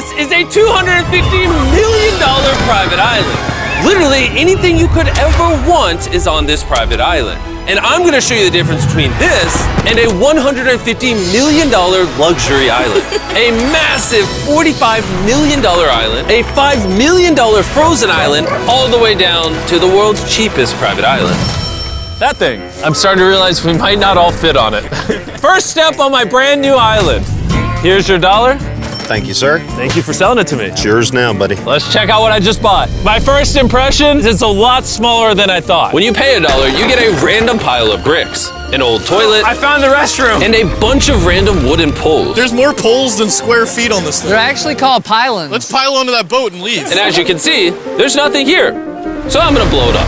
This is a $250 million private island. Literally anything you could ever want is on this private island. And I'm gonna show you the difference between this and a $150 million luxury island. A massive $45 million island, a $5 million frozen island, all the way down to the world's cheapest private island. That thing. I'm starting to realize we might not all fit on it. First step on my brand new island. Here's your dollar. Thank you, sir. Thank you for selling it to me. It's yours now, buddy. Let's check out what I just bought. My first impression is it's a lot smaller than I thought. When you pay $1, you get a random pile of bricks, an old toilet. I found the restroom. And a bunch of random wooden poles. There's more poles than square feet on this thing. They're actually called pylons. Let's pile onto that boat and leave. And as you can see, there's nothing here. So I'm gonna blow it up.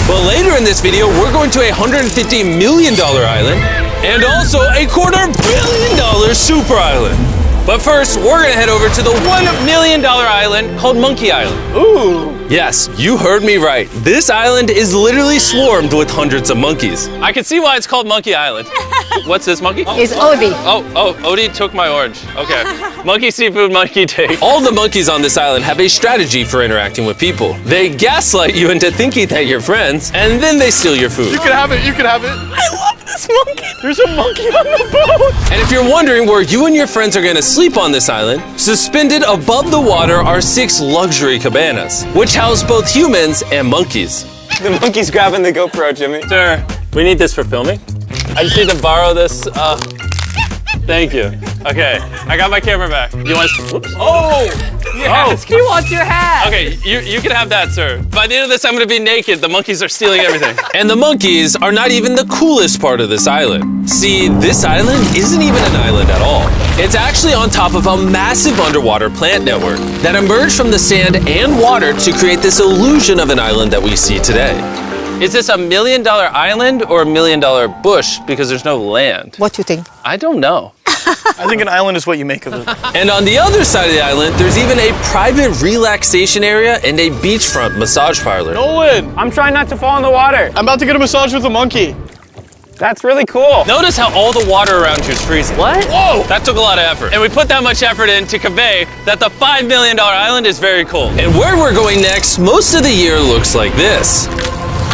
But later in this video, we're going to a $150 million island and also a $250 million super island. But first, we're gonna head over to the $1 million island called Monkey Island. Ooh. Yes, you heard me right. This island is literally swarmed with hundreds of monkeys. I can see why it's called Monkey Island. What's this monkey? It's Odie. Oh, Odie took my orange. Okay. Monkey seafood, monkey take. All the monkeys on this island have a strategy for interacting with people. They gaslight you into thinking that you're friends, and then they steal your food. You can have it, you can have it. I love this monkey. There's a monkey on the boat. And if you're wondering where you and your friends are gonna sleep on this island, suspended above the water are 6 luxury cabanas, which house both humans and monkeys. The monkey's grabbing the GoPro, Jimmy. Sir, we need this for filming. I just need to borrow this. Thank you. Okay, I got my camera back. You want to, whoops. Oh! Yes, he wants your hat. Okay, you can have that, sir. By the end of this, I'm gonna be naked. The monkeys are stealing everything. And the monkeys are not even the coolest part of this island. See, this island isn't even an island at all. It's actually on top of a massive underwater plant network that emerged from the sand and water to create this illusion of an island that we see today. Is this $1 million island or $1 million bush because there's no land? What do you think? I don't know. I think an island is what you make of it. And on the other side of the island, there's even a private relaxation area and a beachfront massage parlor. Nolan, I'm trying not to fall in the water. I'm about to get a massage with a monkey. That's really cool. Notice how all the water around you is freezing. What? Whoa! That took a lot of effort. And we put that much effort in to convey that the $5 million island is very cold. And where we're going next, most of the year looks like this.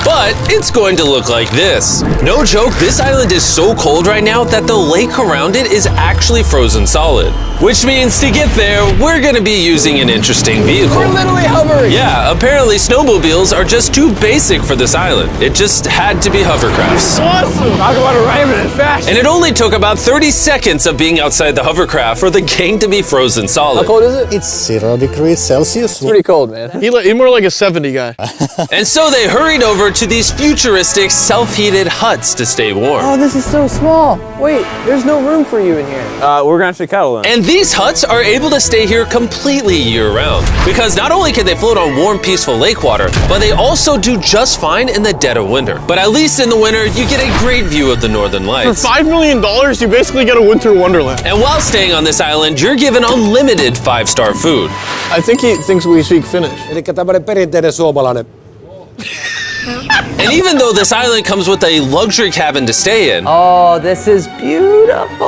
But it's going to look like this. No joke, this island is so cold right now that the lake around it is actually frozen solid. Which means to get there, we're gonna be using an interesting vehicle. We're literally hovering. Yeah, apparently snowmobiles are just too basic for this island. It just had to be hovercrafts. Awesome. Talk about arriving in fast. And it only took about 30 seconds of being outside the hovercraft for the gang to be frozen solid. How cold is it? It's 0 degrees Celsius. It's pretty cold, man. He's more like a 70 guy. And so they hurried over to these futuristic self-heated huts to stay warm. Oh, this is so small. Wait, there's no room for you in here. We're gonna have to cuddle in. And these huts are able to stay here completely year-round. Because not only can they float on warm, peaceful lake water, but they also do just fine in the dead of winter. But at least in the winter, you get a great view of the northern For lights. $5 million, you basically get a winter wonderland. And while staying on this island, you're given unlimited 5-star food. I think he thinks we speak Finnish. Elikkä tämmönen perinteinen suomalainen. And even though this island comes with a luxury cabin to stay in, Oh, this is beautiful.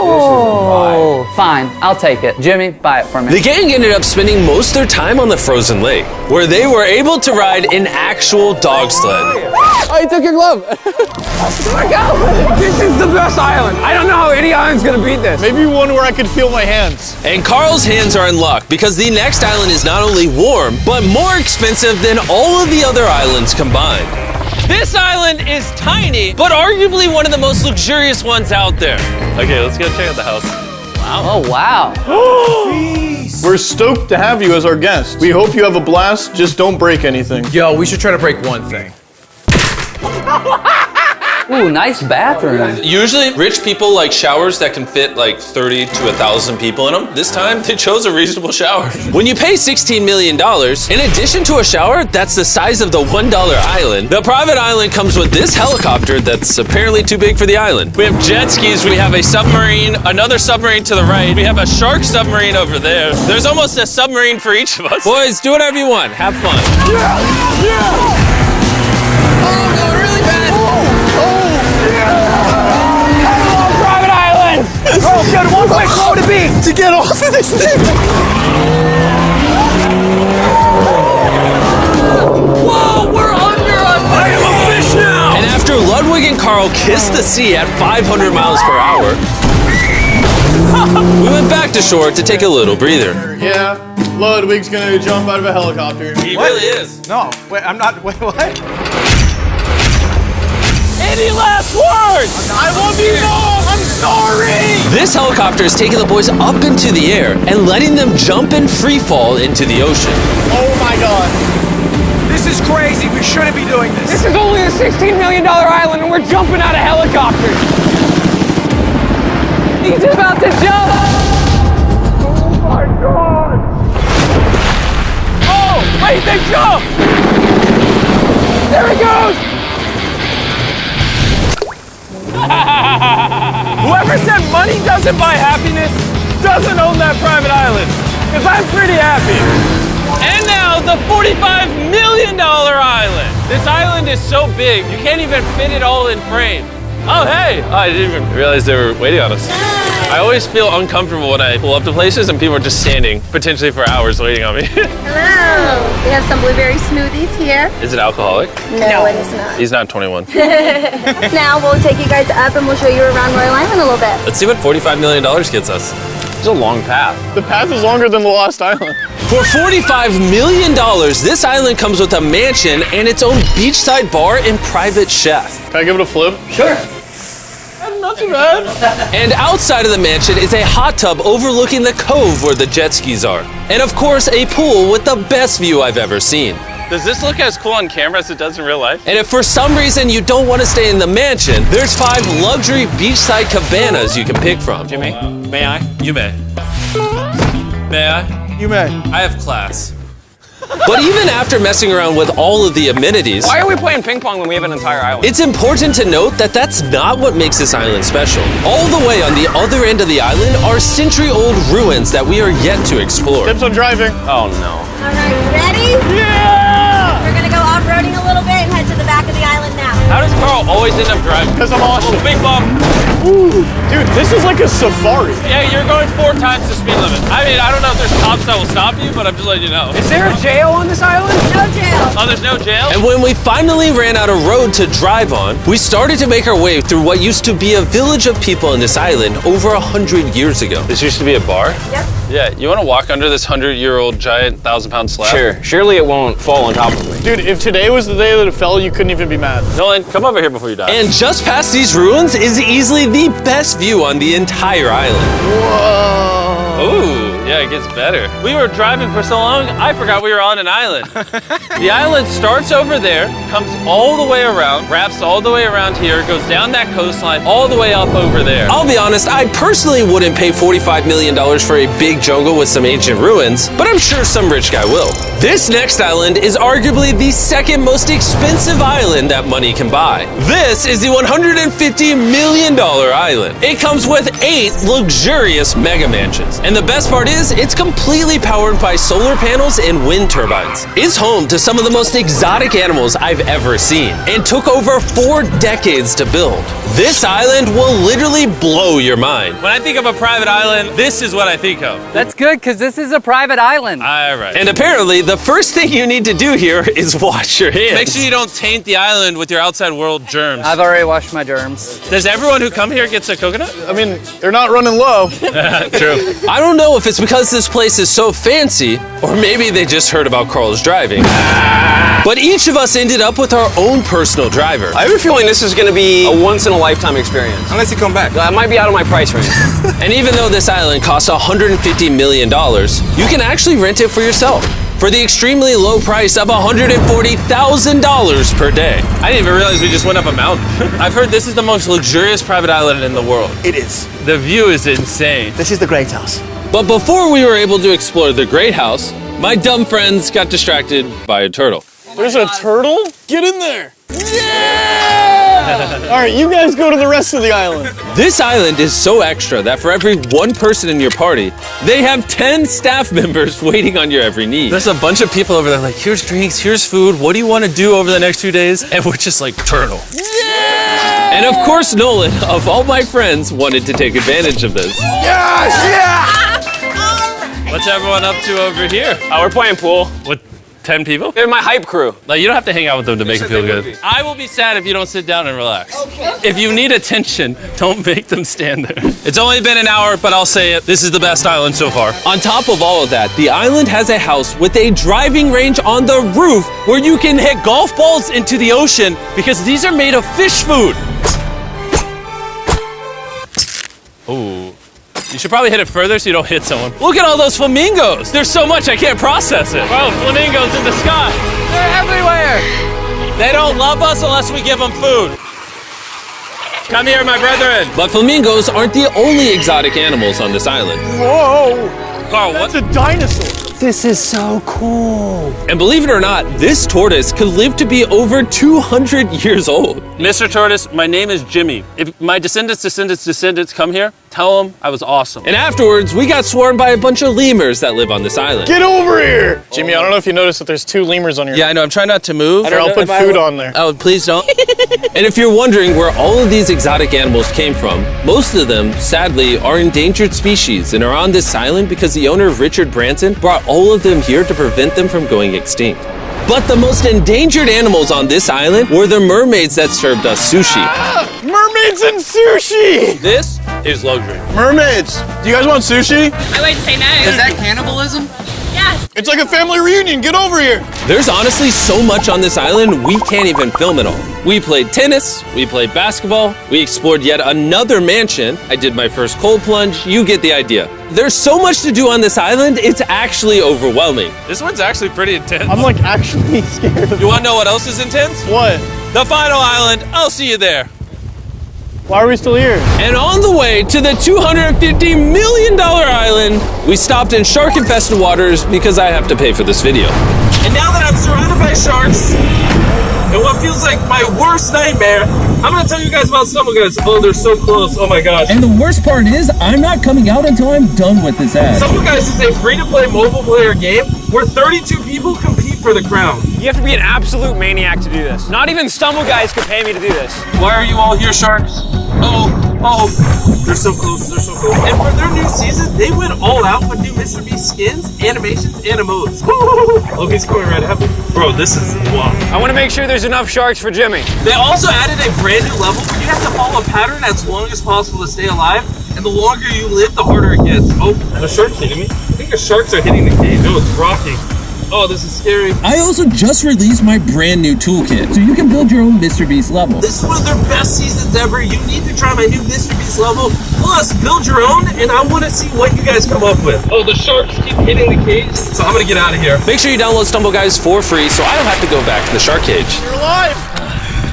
Fine, I'll take it. Jimmy, buy it for me. the gang ended up spending most of their time on the frozen lake, where they were able to ride an actual dog sled. Oh, you took your glove. This is the best island. I don't know how any island's gonna beat this. Maybe one where I could feel my hands. And Carl's hands are in luck because the next island is not only warm, but more expensive than all of the other islands combined. This island is tiny, but arguably one of the most luxurious ones out there. Okay, let's go check out the house. Oh, wow. We're stoked to have you as our guest. We hope you have a blast, just don't break anything. Yo, we should try to break one thing. Ooh, nice bathroom. Usually, rich people like showers that can fit like 30 to 1,000 people in them. This time, they chose a reasonable shower. When you pay $16 million, in addition to a shower that's the size of the $1 island, the private island comes with this helicopter that's apparently too big for the island. We have jet skis, we have a submarine, another submarine to the right, we have a shark submarine over there. There's almost a submarine for each of us. Boys, do whatever you want. Have fun. Oh, good. One way slow to be. To get off of this thing! Whoa, we're under a I am a fish now! And after Ludwig and Carl kissed the sea at 500 miles per hour, we went back to shore to take a little breather. Yeah, Ludwig's gonna jump out of a helicopter. He really is. No, wait, I'm not. Wait, what? Any last words? I love you, Mom! I'm sorry! This helicopter is taking the boys up into the air and letting them jump in free fall into the ocean. Oh my god. This is crazy. We shouldn't be doing this. This is only a $16 million island and we're jumping out of helicopters. He's about to jump. Oh my god. Oh, wait, they jumped. There he goes. Whoever said money doesn't buy happiness doesn't own that private island. Because I'm pretty happy. And now the $45 million island. This island is so big, you can't even fit it all in frame. Oh, hey. Oh, I didn't even realize they were waiting on us. I always feel uncomfortable when I pull up to places and people are just standing, potentially for hours waiting on me. Hello. We have some blueberry smoothies here. Is it alcoholic? No, it is not. He's not 21. Now we'll take you guys up and we'll show you around Royal Island a little bit. Let's see what $45 million gets us. It's a long path. The path is longer than the Lost Island. For $45 million, this island comes with a mansion and its own beachside bar and private chef. Can I give it a flip? Sure. Not too bad. And outside of the mansion is a hot tub overlooking the cove where the jet skis are. And of course, a pool with the best view I've ever seen. Does this look as cool on camera as it does in real life? And if for some reason you don't want to stay in the mansion, there's 5 luxury beachside cabanas you can pick from. Jimmy, may I? You may. May I? You may. I have class. But even after messing around with all of the amenities, Why are we playing ping pong when we have an entire island? it's important to note that that's not what makes this island special. All the way on the other end of the island are century-old ruins that we are yet to explore. Tips on driving. Oh no. All right, ready? Yeah! We're gonna go off-roading a little bit and head to the back of the island now. How does Carl always end up driving? Because I'm awesome. Big bump. Ooh, dude, this is like a safari. Yeah, you're going 4 times the speed limit. I mean, I don't know if there's cops that will stop you, but I'm just letting you know. Is there a jail on this island? No jail. Oh, there's no jail? And when we finally ran out of road to drive on, we started to make our way through what used to be a village of people on this island over 100 years ago. This used to be a bar? Yep. Yeah, you want to walk under this 100-year-old giant 1,000-pound slab? Sure. Surely it won't fall on top of me. Dude, if today was the day that it fell, you couldn't even be mad. Nolan, come over here before you die. And just past these ruins is easily the best view on the entire island. Whoa. Ooh, yeah, it gets better. We were driving for so long, I forgot we were on an island. The island starts over there, comes all the way around, wraps all the way around here, goes down that coastline, all the way up over there. I'll be honest, I personally wouldn't pay $45 million for a big jungle with some ancient ruins, but I'm sure some rich guy will. This next island is arguably the second most expensive island that money can buy. This is the $150 million island. It comes with 8 luxurious mega mansions. And the best part is, it's completely powered by solar panels and wind turbines. It's home to some of the most exotic animals I've ever seen, and took over 4 decades to build. This island will literally blow your mind. When I think of a private island, this is what I think of. That's good, because this is a private island. All right. And apparently, the first thing you need to do here is wash your hands. Make sure you don't taint the island with your outside world germs. I've already washed my germs. Does everyone who come here gets a coconut? I mean, they're not running low. True. I don't know if it's because this place is so fancy, or maybe they just heard about Carl's driving. But each of us ended up with our own personal driver. I have a feeling this is going to be a once-in-a-lifetime experience. Unless you come back. I might be out of my price range. And even though this island costs $150 million, you can actually rent it for yourself for the extremely low price of $140,000 per day. I didn't even realize we just went up a mountain. I've heard this is the most luxurious private island in the world. It is. The view is insane. This is the Great House. But before we were able to explore the Great House, my dumb friends got distracted by a turtle. There's a turtle? Get in there. Yeah! All right, you guys go to the rest of the island. This island is so extra that for every 1 person in your party, they have 10 staff members waiting on your every need. There's a bunch of people over there like, here's drinks, here's food, what do you want to do over the next 2 days? And we're just like, turtle. Yeah! And of course, Nolan, of all my friends, wanted to take advantage of this. What's everyone up to over here? We're playing pool. With 10 people? They're my hype crew. Like, you don't have to hang out with them to make it feel good. I will be sad if you don't sit down and relax. Okay. If you need attention, don't make them stand there. It's only been an hour, but I'll say it. This is the best island so far. On top of all of that, the island has a house with a driving range on the roof where you can hit golf balls into the ocean because these are made of fish food. Ooh. You should probably hit it further so you don't hit someone. Look at all those flamingos. There's so much I can't process it. Bro, flamingos in the sky. They're everywhere. They don't love us unless we give them food. Come here, my brethren. But flamingos aren't the only exotic animals on this island. Whoa! Carl, That's a dinosaur. This is so cool. And believe it or not, this tortoise could live to be over 200 years old. Mr. Tortoise, my name is Jimmy. If my descendants come here, tell them I was awesome. And afterwards, we got swarmed by a bunch of lemurs that live on this island. Get over here! Jimmy, I don't know if you noticed that there's 2 lemurs on your Yeah, I know. I'm trying not to move. Here, I'll put food on there. Oh, please don't. And if you're wondering where all of these exotic animals came from, most of them, sadly, are endangered species and are on this island because the owner, Richard Branson, brought all of them here to prevent them from going extinct. But the most endangered animals on this island were the mermaids that served us sushi. Mermaids and sushi! This is luxury. Mermaids! Do you guys want sushi? I wouldn't say no. Is that cannibalism? Yes. It's like a family reunion. Get over here. There's honestly so much on this island, we can't even film it all. We played tennis, we played basketball, we explored yet another mansion. I did my first cold plunge, you get the idea. There's so much to do on this island, it's actually overwhelming. This one's actually pretty intense. I'm like actually scared. You wanna know what else is intense? What? The final island, I'll see you there. Why are we still here? And on the way to the $250 million island, we stopped in shark-infested waters because I have to pay for this video. And now that I'm surrounded by sharks, and what feels like my worst nightmare, I'm gonna tell you guys about Stumble Guys. Oh, they're so close, oh my gosh. And the worst part is, I'm not coming out until I'm done with this ad. Stumble Guys is a free-to-play mobile player game where 32 people compete for the crown. You have to be an absolute maniac to do this. Not even Stumble Guys could pay me to do this. Why are you all here, sharks? Oh, they're so close, they're so close. And for their new season, they went all out with new Mr. Beast skins, animations, and emotes. Oh, he's coming right at me. Bro, this is wow. I want to make sure there's enough sharks for Jimmy. They also added a brand new level where you have to follow a pattern as long as possible to stay alive. And the longer you live, the harder it gets. Oh, the shark's hitting me. I think the sharks are hitting the cage. Oh, it's rocking. Oh, this is scary. I also just released my brand new toolkit, so you can build your own Mr. Beast level. This is one of their best seasons ever. You need to try my new Mr. Beast level. Plus, build your own, and I want to see what you guys come up with. Oh, the sharks keep hitting the cage, so I'm going to get out of here. Make sure you download Stumble Guys for free, so I don't have to go back to the shark cage. You're alive!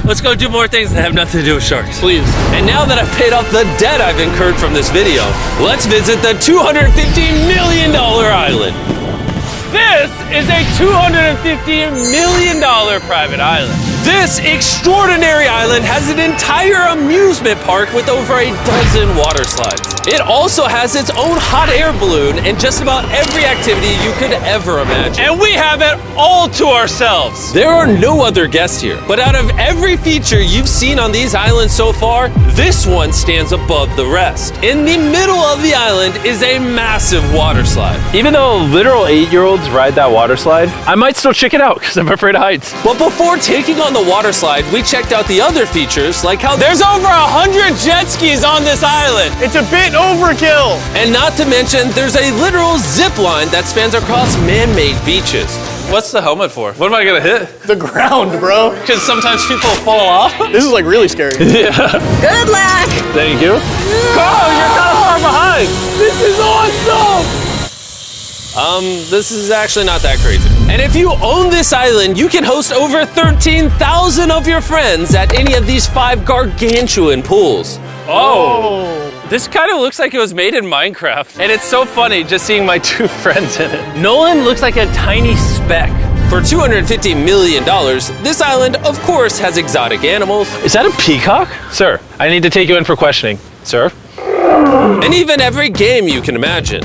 Let's go do more things that have nothing to do with sharks. Please. And now that I've paid off the debt I've incurred from this video, let's visit the $250 million island. This is a $250 million private island. This extraordinary island has an entire amusement park with over a dozen water slides. It also has its own hot air balloon and just about every activity you could ever imagine. And we have it all to ourselves. There are no other guests here, but out of every feature you've seen on these islands so far, this one stands above the rest. In the middle of the island is a massive water slide. Even though literal 8-year-olds ride that water slide, I might still check it out because I'm afraid of heights. But before taking on the water slide, we checked out the other features, like how there's over 100 jet skis on this island. It's a bit overkill. And not to mention, there's a literal zip line that spans across man-made beaches. What's the helmet for? What am I gonna hit? The ground, bro. Because sometimes people fall off. This is like really scary. Yeah. Good luck. Thank you. Carl, you're kind of far behind. This is awesome. This is actually not that crazy. And if you own this island, you can host over 13,000 of your friends at any of these 5 gargantuan pools. Oh. This kind of looks like it was made in Minecraft. And it's so funny just seeing my 2 friends in it. Nolan looks like a tiny speck. For $250 million, this island, of course, has exotic animals. Is that a peacock? Sir, I need to take you in for questioning. Sir? And even every game you can imagine.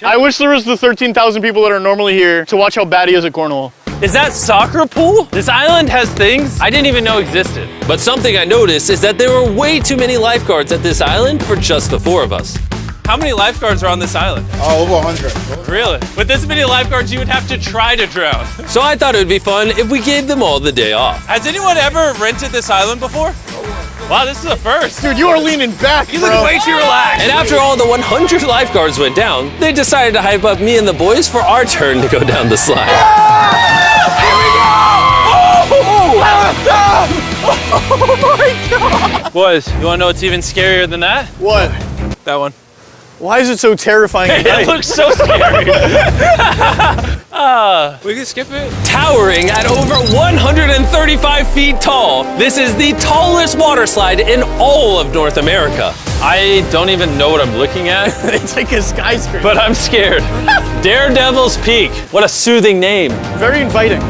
I wish there was the 13,000 people that are normally here to watch how bad he is at cornhole. Is that soccer pool? This island has things I didn't even know existed. But something I noticed is that there were way too many lifeguards at this island for just the 4 of us. How many lifeguards are on this island? Oh, over 100. Really? With this many lifeguards, you would have to try to drown. So I thought it would be fun if we gave them all the day off. Has anyone ever rented this island before? Wow, this is a first. Dude, you are leaning back, You look way too relaxed. And after all the 100 lifeguards went down, they decided to hype up me and the boys for our turn to go down the slide. Here we go! Oh my God! Boys, you wanna know what's even scarier than that? What? That one. Why is it so terrifying at It night? looks so scary. We can skip it. Towering at over 135 feet tall, this is the tallest water slide in all of North America. I don't even know what I'm looking at, It's like a skyscraper. but I'm scared. Daredevil's Peak. What a soothing name. Very inviting.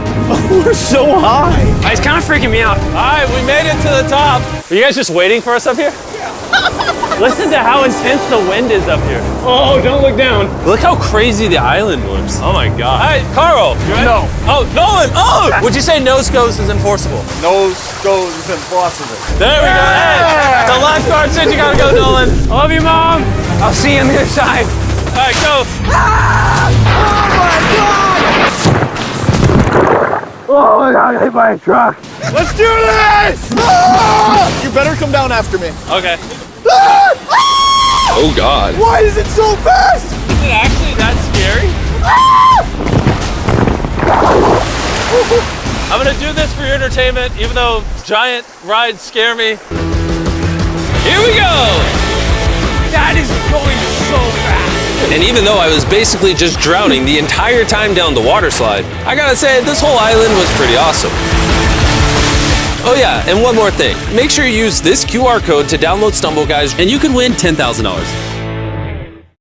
We're so high. It's kind of freaking me out. All right, we made it to the top. Are you guys just waiting for us up here? Listen to how intense the wind is up here. Oh, don't look down. Look how crazy the island looks. Oh my God. All right, Carl, you ready? No. Oh, Nolan. Oh! Would you say no scopes is enforceable? No goes is impossible. There we go. Hey, the lifeguard said you gotta go, Nolan. I love you, Mom. I'll see you on the other side. All right, go. Oh, I got hit by a truck. Let's do this! You better come down after me. Okay. Oh God. Why is it so fast? Is it actually that scary? I'm gonna do this for your entertainment, even though giant rides scare me. Here we go! That is going so fast. And even though I was basically just drowning the entire time down the water slide, I gotta say, this whole island was pretty awesome. Oh yeah, and one more thing. Make sure you use this QR code to download Stumble Guys, and you can win $10,000.